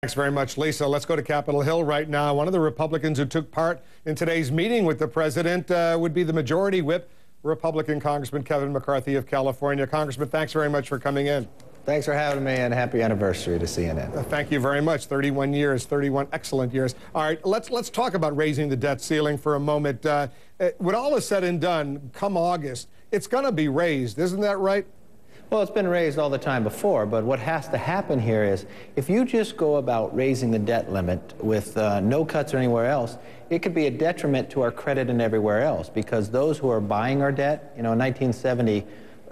Thanks very much, Lisa. Let's go to Capitol Hill right now. One of the Republicans who took part in today's meeting with the president would be the Majority Whip, Republican Congressman Kevin McCarthy of California. Congressman, thanks very much for coming in. Thanks for having me, and happy anniversary to CNN. Thank you very much. 31 years, 31 excellent years. All right, let's talk about raising the debt ceiling for a moment. When all is said and done, come August, it's going to be raised. Isn't that right? Well, it's been raised all the time before, but what has to happen here is if you just go about raising the debt limit with no cuts or anywhere else, it could be a detriment to our credit and everywhere else, because those who are buying our debt, you know, in 1970,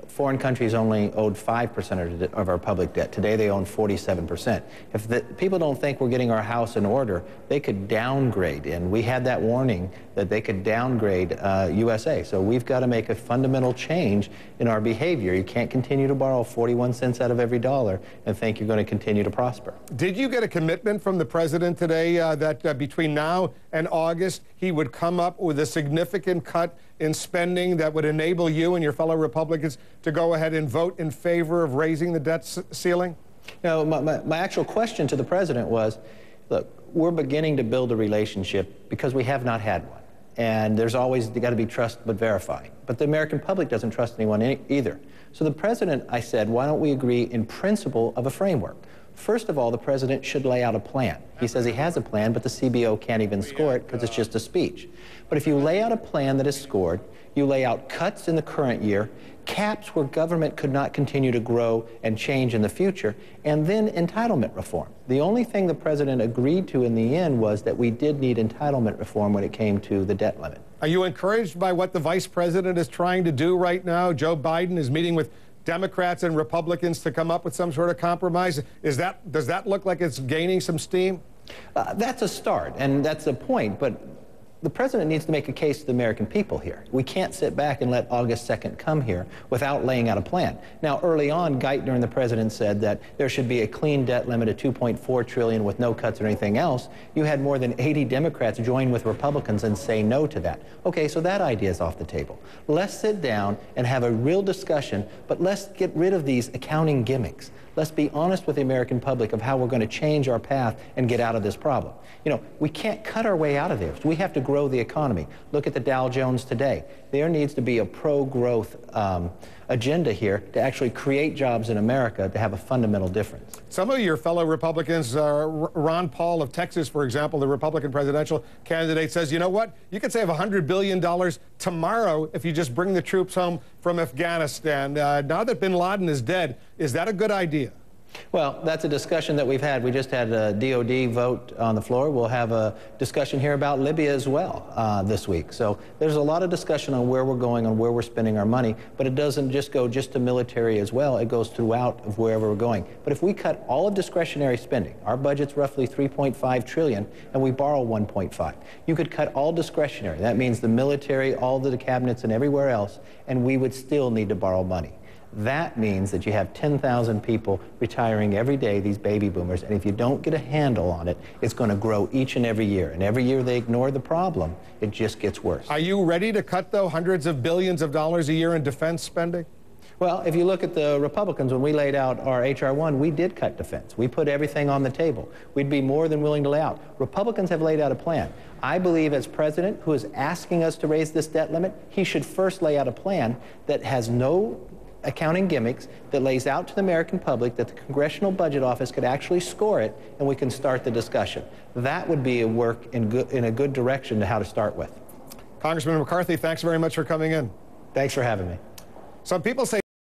foreign countries only owed 5% of our public debt. Today they own 47%. If people don't think we're getting our house in order, they could downgrade, and we had that warning that they could downgrade USA. So we've got to make a fundamental change in our behavior. You can't continue to borrow 41 cents out of every dollar and think you're going to continue to prosper. Did you get a commitment from the president today that between now and August he would come up with a significant cut in spending that would enable you and your fellow Republicans to go ahead and vote in favor of raising the debt ceiling? No, my actual question to the president was, look, we're beginning to build a relationship because we have not had one. And there's always got to be trust but verify. But the American public doesn't trust anyone either. So the president, I said, why don't we agree in principle of a framework? First of all, the president should lay out a plan. He says he has a plan, but the CBO can't even score it because it's just a speech. But if you lay out a plan that is scored, you lay out cuts in the current year, caps where government could not continue to grow and change in the future, and then entitlement reform. The only thing the president agreed to in the end was that we did need entitlement reform when it came to the debt limit. Are you encouraged by what the vice president is trying to do right now? Joe Biden is meeting with Democrats and Republicans to come up with some sort of compromise. Does that look like it's gaining some steam? That's a start, and that's a point, but the president needs to make a case to the American people here. We can't sit back and let August 2nd come here without laying out a plan. Now, early on, Geithner and the president said that there should be a clean debt limit of $2.4 trillion with no cuts or anything else. You had more than 80 Democrats join with Republicans and say no to that. Okay, so that idea is off the table. Let's sit down and have a real discussion, but let's get rid of these accounting gimmicks. Let's be honest with the American public of how we're going to change our path and get out of this problem. You know, we can't cut our way out of this. We have to grow the economy. Look at the Dow Jones today. There needs to be a pro-growth agenda here to actually create jobs in America to have a fundamental difference. Some of your fellow Republicans, Ron Paul of Texas, for example, the Republican presidential candidate, says, you know what, you could save $100 billion tomorrow if you just bring the troops home from Afghanistan. Now that bin Laden is dead, is that a good idea? Well, that's a discussion that we've had. We just had a DOD vote on the floor. We'll have a discussion here about Libya as well this week. So there's a lot of discussion on where we're going, on where we're spending our money, but it doesn't just go just to military as well. It goes throughout of wherever we're going. But if we cut all of discretionary spending, our budget's roughly $3.5 trillion, and we borrow $1.5. You could cut all discretionary. That means the military, all the cabinets, and everywhere else, and we would still need to borrow money. That means that you have 10,000 people retiring every day, these baby boomers, and if you don't get a handle on it, it's going to grow each and every year. And every year they ignore the problem, it just gets worse. Are you ready to cut, though, hundreds of billions of dollars a year in defense spending? Well, if you look at the Republicans, when we laid out our H.R. 1, we did cut defense. We put everything on the table. We'd be more than willing to lay out. Republicans have laid out a plan. I believe as president, who is asking us to raise this debt limit, he should first lay out a plan that has no accounting gimmicks, that lays out to the American public that the Congressional Budget Office could actually score it, and we can start the discussion. That would be a work in a good direction to how to start with. Congressman McCarthy, thanks very much for coming in. Thanks for having me. Some people say